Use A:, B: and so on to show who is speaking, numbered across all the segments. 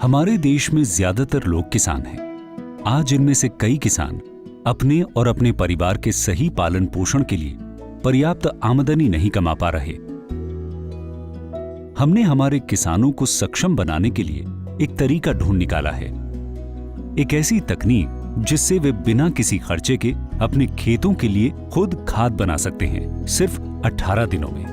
A: हमारे देश में ज्यादातर लोग किसान हैं। आज इनमें से कई किसान अपने और अपने परिवार के सही पालन पोषण के लिए पर्याप्त आमदनी नहीं कमा पा रहे। हमने हमारे किसानों को सक्षम बनाने के लिए एक तरीका ढूंढ निकाला है, एक ऐसी तकनीक जिससे वे बिना किसी खर्चे के अपने खेतों के लिए खुद खाद बना सकते हैं, सिर्फ 18 दिनों में।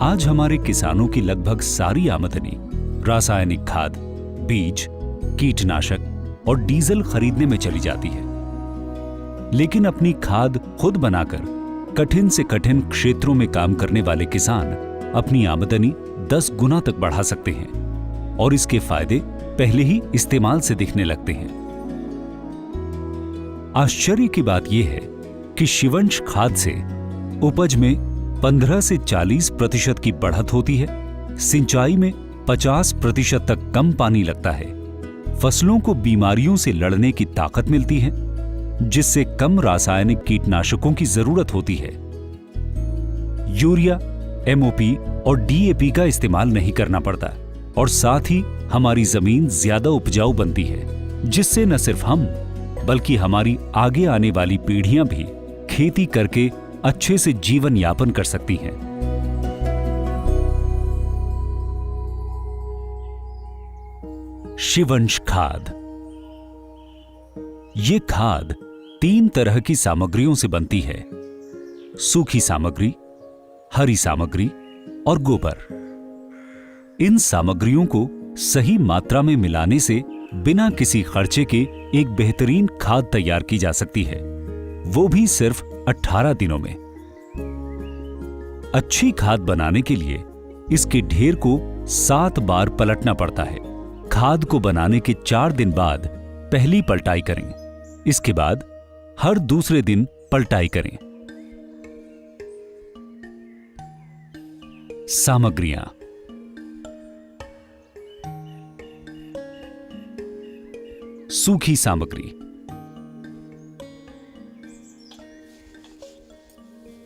A: आज हमारे किसानों की लगभग सारी आमदनी रासायनिक खाद, बीज, कीटनाशक और डीजल खरीदने में चली जाती है। लेकिन अपनी खाद खुद बनाकर कठिन से कठिन क्षेत्रों में काम करने वाले किसान अपनी आमदनी 10 गुना तक बढ़ा सकते हैं और इसके फायदे पहले ही इस्तेमाल से दिखने लगते हैं। आश्चर्य की बात यह है कि शिवंश खाद से उपज में 15 से 40% की बढ़त होती है, सिंचाई में 50% तक कम पानी लगता है, फसलों को बीमारियों से लड़ने की ताकत मिलती है, जिससे कम रासायनिक कीटनाशकों की जरूरत होती है। यूरिया, एमओपी और डीएपी का इस्तेमाल नहीं करना पड़ता और साथ ही हमारी जमीन ज्यादा उपजाऊ बनती है, जिससे न सिर्फ हम बल्कि हमारी आगे आने वाली पीढ़ियां भी खेती करके अच्छे से जीवन यापन कर सकती हैं। शिवंश खाद। ये खाद 3 तरह की सामग्रियों से बनती है: सूखी सामग्री, हरी सामग्री और गोबर। इन सामग्रियों को सही मात्रा में मिलाने से बिना किसी खर्चे के एक बेहतरीन खाद तैयार की जा सकती है, वो भी सिर्फ 18 दिनों में। अच्छी खाद बनाने के लिए इसके ढेर को 7 बार पलटना पड़ता है। खाद को बनाने के 4 दिन बाद पहली पलटाई करें, इसके बाद हर दूसरे दिन पलटाई करें। सामग्रियां: सूखी सामग्री।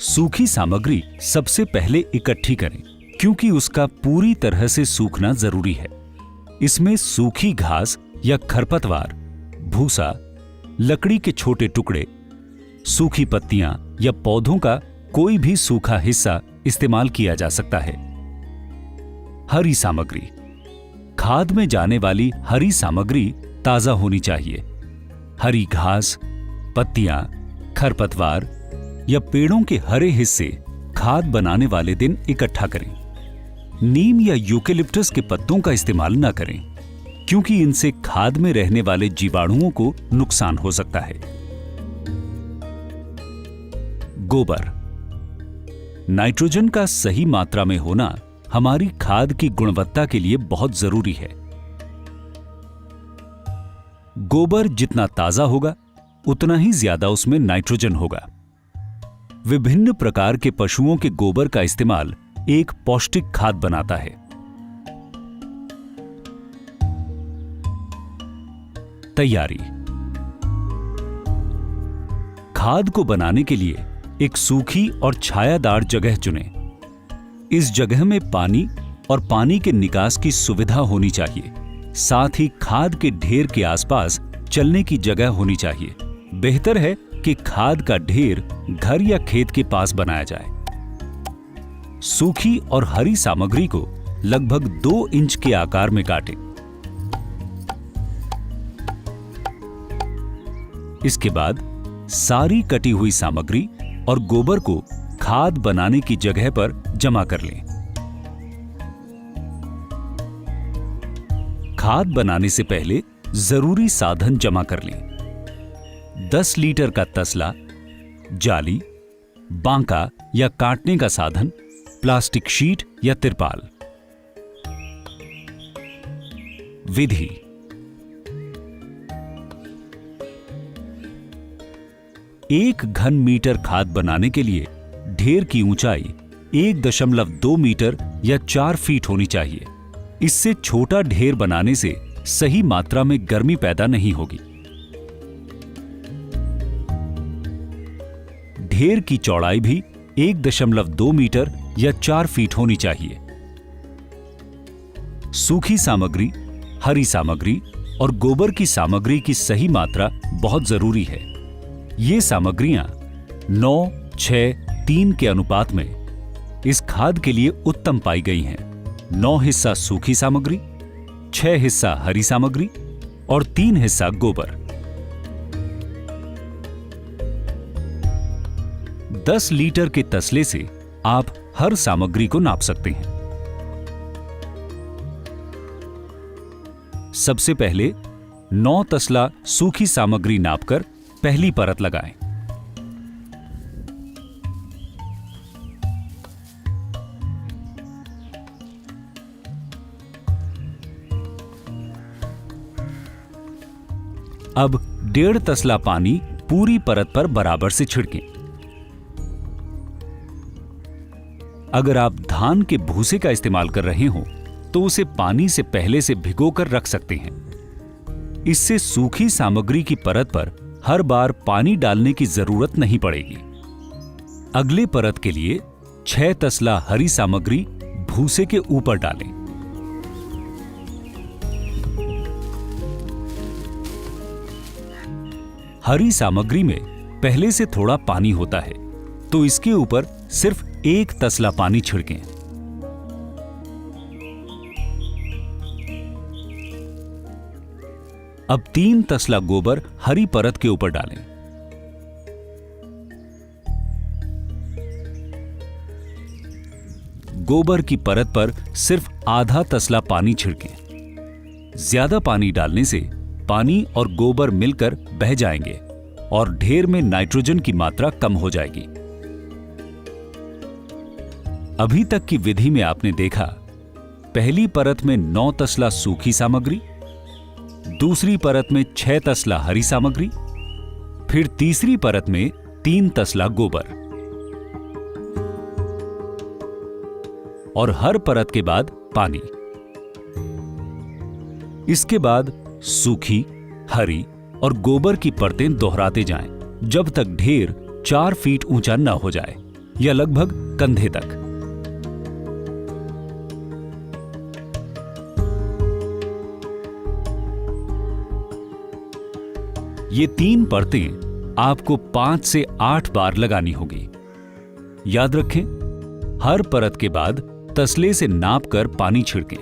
A: सूखी सामग्री सबसे पहले इकट्ठी करें, क्योंकि उसका पूरी तरह से सूखना जरूरी है। इसमें सूखी घास या खरपतवार, भूसा, लकड़ी के छोटे टुकड़े, सूखी पत्तियां या पौधों का कोई भी सूखा हिस्सा इस्तेमाल किया जा सकता है। हरी सामग्री। खाद में जाने वाली हरी सामग्री ताजा होनी चाहिए। हरी घास, पत्तियां, खरपतवार या पेड़ों के हरे हिस्से खाद बनाने वाले दिन इकट्ठा करें। नीम या यूकेलिप्टस के पत्तों का इस्तेमाल न करें, क्योंकि इनसे खाद में रहने वाले जीवाणुओं को नुकसान हो सकता है। गोबर। नाइट्रोजन का सही मात्रा में होना हमारी खाद की गुणवत्ता के लिए बहुत जरूरी है। गोबर जितना ताजा होगा उतना ही ज्यादा उसमें नाइट्रोजन होगा। विभिन्न प्रकार के पशुओं के गोबर का इस्तेमाल एक पौष्टिक खाद बनाता है। तैयारी। खाद को बनाने के लिए एक सूखी और छायादार जगह चुनें। इस जगह में पानी और पानी के निकास की सुविधा होनी चाहिए। साथ ही खाद के ढेर के आसपास चलने की जगह होनी चाहिए। बेहतर है कि खाद का ढेर घर या खेत के पास बनाया जाए। सूखी और हरी सामग्री को लगभग 2 इंच के आकार में काटें। इसके बाद सारी कटी हुई सामग्री और गोबर को खाद बनाने की जगह पर जमा कर लें। खाद बनाने से पहले जरूरी साधन जमा कर लें। 10 लीटर का तसला, जाली, बांका या काटने का साधन, प्लास्टिक शीट या तिरपाल। विधि। 1 घन मीटर खाद बनाने के लिए ढेर की ऊंचाई 1.2 मीटर या 4 फीट होनी चाहिए। इससे छोटा ढेर बनाने से सही मात्रा में गर्मी पैदा नहीं होगी। ढेर की चौड़ाई भी 1.2 मीटर या 4 फीट होनी चाहिए। सूखी सामग्री, हरी सामग्री और गोबर की सामग्री की सही मात्रा बहुत जरूरी है। ये सामग्रियां 9, 6, 3 के अनुपात में इस खाद के लिए उत्तम पाई गई हैं। 9 हिस्सा सूखी सामग्री, 6 हिस्सा हरी सामग्री और 3 हिस्सा गोबर। 10 लीटर के तसले से आप हर सामग्री को नाप सकते हैं। सबसे पहले 9 तसला सूखी सामग्री नापकर पहली परत लगाएं। अब 1.5 तसला पानी पूरी परत पर बराबर से छिड़कें। अगर आप धान के भूसे का इस्तेमाल कर रहे हो तो उसे पानी से पहले से भिगोकर रख सकते हैं। इससे सूखी सामग्री की परत पर हर बार पानी डालने की जरूरत नहीं पड़ेगी। अगले परत के लिए 6 तसला हरी सामग्री भूसे के ऊपर डालें। हरी सामग्री में पहले से थोड़ा पानी होता है, तो इसके ऊपर सिर्फ 1 तसला पानी छिड़कें। अब 3 तसला गोबर हरी परत के ऊपर डालें। गोबर की परत पर सिर्फ आधा तसला पानी छिड़कें। ज्यादा पानी डालने से पानी और गोबर मिलकर बह जाएंगे और ढेर में नाइट्रोजन की मात्रा कम हो जाएगी। अभी तक की विधि में आपने देखा, पहली परत में 9 तसला सूखी सामग्री, दूसरी परत में 6 तसला हरी सामग्री, फिर तीसरी परत में 3 तसला गोबर और हर परत के बाद पानी। इसके बाद सूखी, हरी और गोबर की परतें दोहराते जाएं जब तक ढेर 4 फीट ऊंचा न हो जाए या लगभग कंधे तक। ये 3 परतें आपको 5 से 8 बार लगानी होगी। याद रखें, हर परत के बाद तसले से नापकर पानी छिड़कें।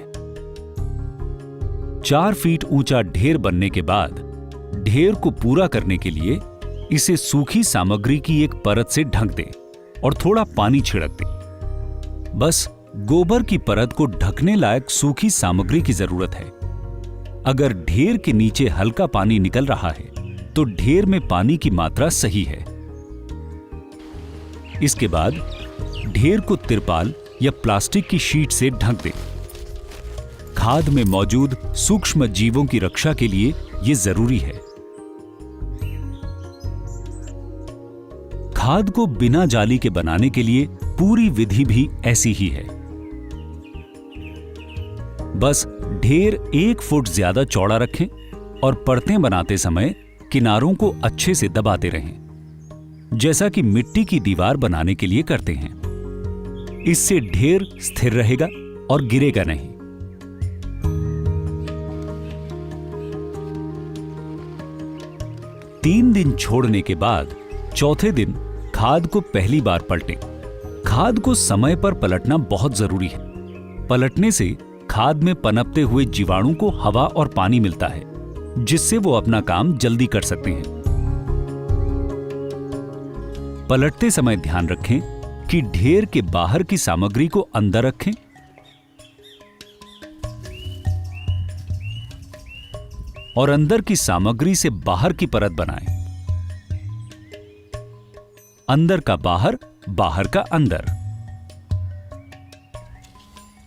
A: 4 फीट ऊंचा ढेर बनने के बाद ढेर को पूरा करने के लिए इसे सूखी सामग्री की एक परत से ढक दें और थोड़ा पानी छिड़क दें। बस गोबर की परत को ढकने लायक सूखी सामग्री की जरूरत है। अगर ढेर के नीचे हल्का पानी निकल रहा है तो ढेर में पानी की मात्रा सही है। इसके बाद ढेर को तिरपाल या प्लास्टिक की शीट से ढक दें। खाद में मौजूद सूक्ष्म जीवों की रक्षा के लिए यह जरूरी है। खाद को बिना जाली के बनाने के लिए पूरी विधि भी ऐसी ही है। बस ढेर 1 फुट ज्यादा चौड़ा रखें और परतें बनाते समय किनारों को अच्छे से दबाते रहें, जैसा कि मिट्टी की दीवार बनाने के लिए करते हैं। इससे ढेर स्थिर रहेगा और गिरेगा नहीं। तीन दिन छोड़ने के बाद चौथे दिन खाद को पहली बार पलटें। खाद को समय पर पलटना बहुत जरूरी है। पलटने से खाद में पनपते हुए जीवाणु को हवा और पानी मिलता है, जिससे वो अपना काम जल्दी कर सकते हैं। पलटते समय ध्यान रखें कि ढेर के बाहर की सामग्री को अंदर रखें और अंदर की सामग्री से बाहर की परत बनाएं। अंदर का बाहर, बाहर का अंदर।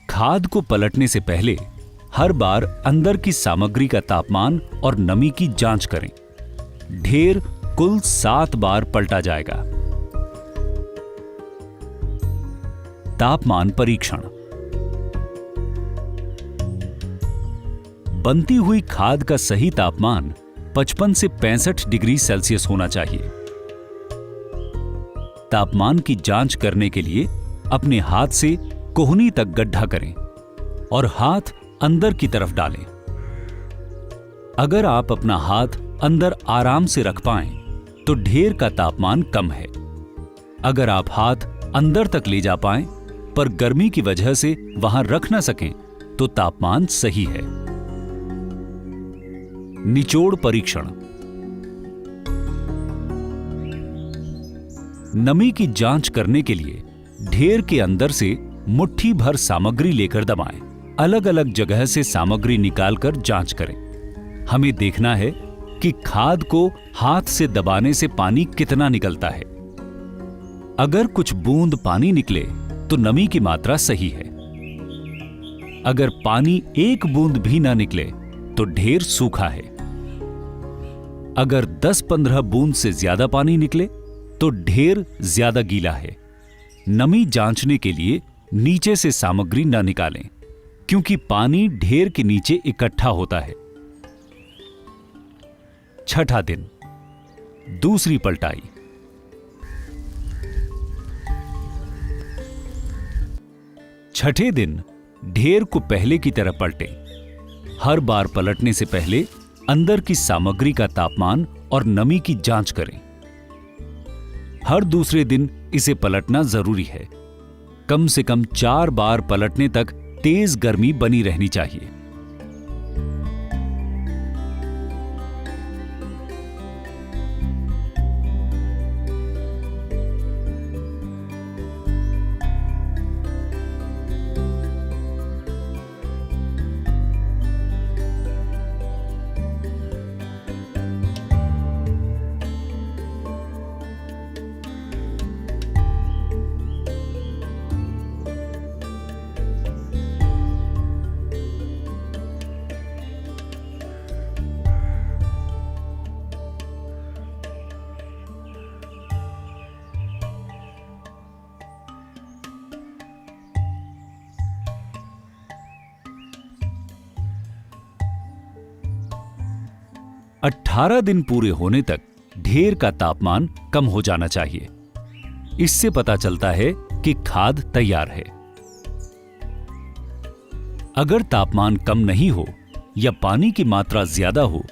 A: खाद को पलटने से पहले हर बार अंदर की सामग्री का तापमान और नमी की जांच करें। ढेर कुल 7 बार पलटा जाएगा। तापमान परीक्षण। बनती हुई खाद का सही तापमान 55 से 65 डिग्री सेल्सियस होना चाहिए। तापमान की जांच करने के लिए अपने हाथ से कोहनी तक गड्ढा करें और हाथ अंदर की तरफ डालें। अगर आप अपना हाथ अंदर आराम से रख पाएं तो ढेर का तापमान कम है। अगर आप हाथ अंदर तक ले जा पाएं पर गर्मी की वजह से वहां रख न सकें तो तापमान सही है। निचोड़ परीक्षण। नमी की जांच करने के लिए ढेर के अंदर से मुट्ठी भर सामग्री लेकर दबाएं। अलग अलग जगह से सामग्री निकालकर जांच करें। हमें देखना है कि खाद को हाथ से दबाने से पानी कितना निकलता है। अगर कुछ बूंद पानी निकले तो नमी की मात्रा सही है। अगर पानी एक बूंद भी ना निकले तो ढेर सूखा है। अगर 10-15 बूंद से ज्यादा पानी निकले तो ढेर ज्यादा गीला है। नमी जांचने के लिए नीचे से सामग्री न निकालें क्योंकि पानी ढेर के नीचे इकट्ठा होता है। छठा दिन, दूसरी पलटाई। छठे दिन ढेर को पहले की तरह पलटें। हर बार पलटने से पहले अंदर की सामग्री का तापमान और नमी की जांच करें। हर दूसरे दिन इसे पलटना जरूरी है। कम से कम 4 बार पलटने तक तेज गर्मी बनी रहनी चाहिए। अठारह दिन पूरे होने तक ढेर का तापमान कम हो जाना चाहिए। इससे पता चलता है कि खाद तैयार है। अगर तापमान कम नहीं हो या पानी की मात्रा ज्यादा हो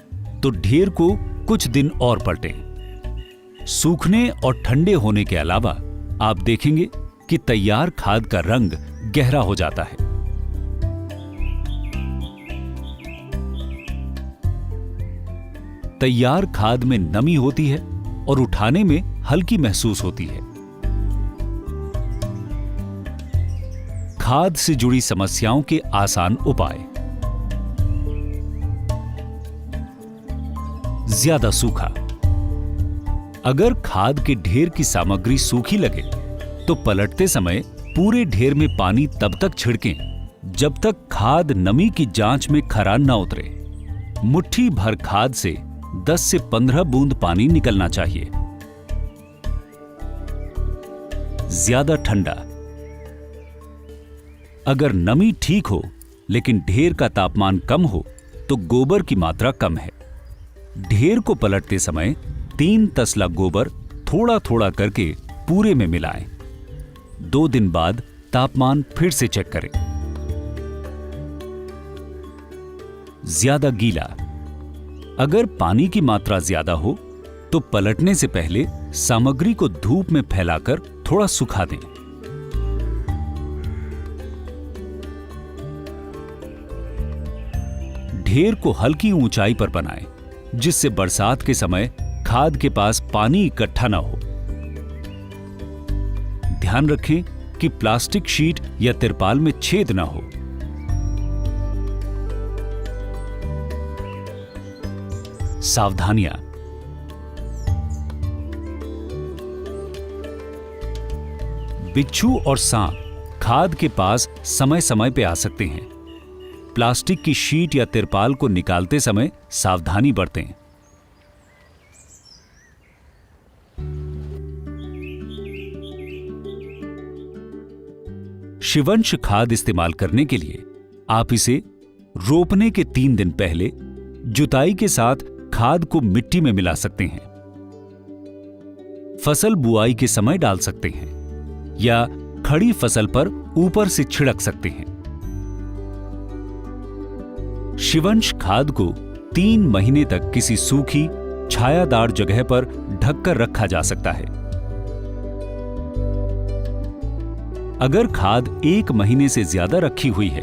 A: तो ढेर को कुछ दिन और पलटें। सूखने और ठंडे होने के अलावा आप देखेंगे कि तैयार खाद का रंग गहरा हो जाता है। तैयार खाद में नमी होती है और उठाने में हल्की महसूस होती है। खाद से जुड़ी समस्याओं के आसान उपाय। ज्यादा सूखा। अगर खाद के ढेर की सामग्री सूखी लगे तो पलटते समय पूरे ढेर में पानी तब तक छिड़कें जब तक खाद नमी की जांच में खरान न उतरे। मुट्ठी भर खाद से 10 से 15 बूंद पानी निकलना चाहिए। ज्यादा ठंडा। अगर नमी ठीक हो लेकिन ढेर का तापमान कम हो तो गोबर की मात्रा कम है। ढेर को पलटते समय 3 तसला गोबर थोड़ा थोड़ा करके पूरे में मिलाएं। 2 दिन बाद तापमान फिर से चेक करें। ज्यादा गीला। अगर पानी की मात्रा ज्यादा हो तो पलटने से पहले सामग्री को धूप में फैलाकर थोड़ा सुखा दें। ढेर को हल्की ऊंचाई पर बनाएं जिससे बरसात के समय खाद के पास पानी इकट्ठा ना हो। ध्यान रखें कि प्लास्टिक शीट या तिरपाल में छेद ना हो। सावधानियां। बिच्छू और सांप खाद के पास समय समय पे आ सकते हैं। प्लास्टिक की शीट या तिरपाल को निकालते समय सावधानी बरतें। शिवंश खाद इस्तेमाल करने के लिए आप इसे रोपने के 3 दिन पहले जुताई के साथ खाद को मिट्टी में मिला सकते हैं। फसल बुआई के समय डाल सकते हैं या खड़ी फसल पर ऊपर से छिड़क सकते हैं। शिवंश खाद को 3 महीने तक किसी सूखी छायादार जगह पर ढककर रखा जा सकता है। अगर खाद 1 महीने से ज्यादा रखी हुई है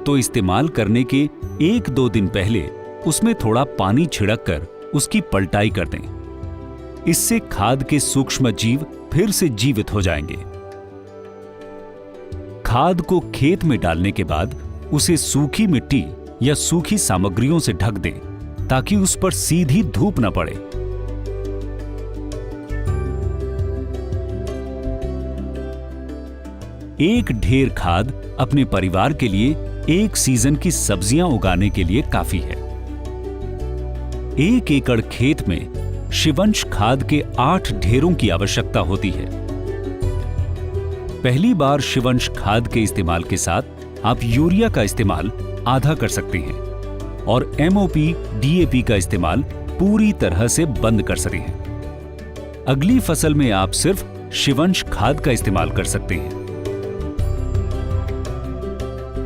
A: तो इस्तेमाल करने के 1-2 दिन पहले उसमें थोड़ा पानी छिड़ककर उसकी पलटाई कर दें। इससे खाद के सूक्ष्म जीव फिर से जीवित हो जाएंगे। खाद को खेत में डालने के बाद उसे सूखी मिट्टी या सूखी सामग्रियों से ढक दें ताकि उस पर सीधी धूप न पड़े। एक ढेर खाद अपने परिवार के लिए 1 सीजन की सब्जियां उगाने के लिए काफी है। 1 एकड़ खेत में शिवंश खाद के 8 ढेरों की आवश्यकता होती है। पहली बार शिवंश खाद के इस्तेमाल के साथ आप यूरिया का इस्तेमाल आधा कर सकते हैं और MOP, DAP का इस्तेमाल पूरी तरह से बंद कर सकते हैं। अगली फसल में आप सिर्फ शिवंश खाद का इस्तेमाल कर सकते हैं।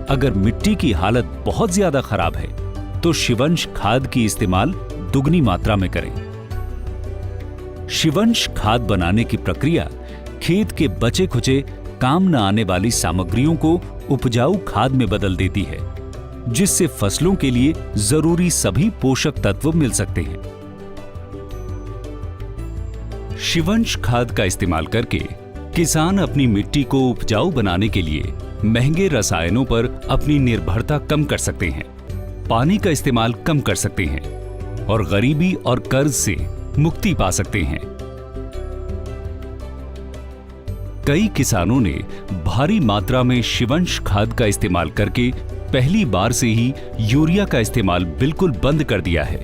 A: अगर मिट्टी की हालत बहुत ज्यादा खराब है तो शिवंश खाद की इस्तेमाल दुगनी मात्रा में करें। शिवंश खाद बनाने की प्रक्रिया खेत के बचे खुचे काम न आने वाली सामग्रियों को उपजाऊ खाद में बदल देती है, जिससे फसलों के लिए जरूरी सभी पोषक तत्व मिल सकते हैं। शिवंश खाद का इस्तेमाल करके किसान अपनी मिट्टी को उपजाऊ बनाने के लिए महंगे रसायनों पर अपनी निर्भरता कम कर सकते हैं, पानी का इस्तेमाल कम कर सकते हैं और गरीबी और कर्ज से मुक्ति पा सकते हैं। कई किसानों ने भारी मात्रा में शिवंश खाद का इस्तेमाल करके पहली बार से ही यूरिया का इस्तेमाल बिल्कुल बंद कर दिया है।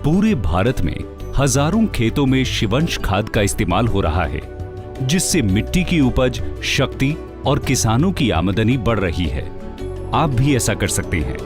A: पूरे भारत में हजारों खेतों में शिवंश खाद का इस्तेमाल हो रहा है, जिससे मिट्टी की उपज, शक्ति और किसानों की आमदनी बढ़ रही है। आप भी ऐसा कर सकते हैं।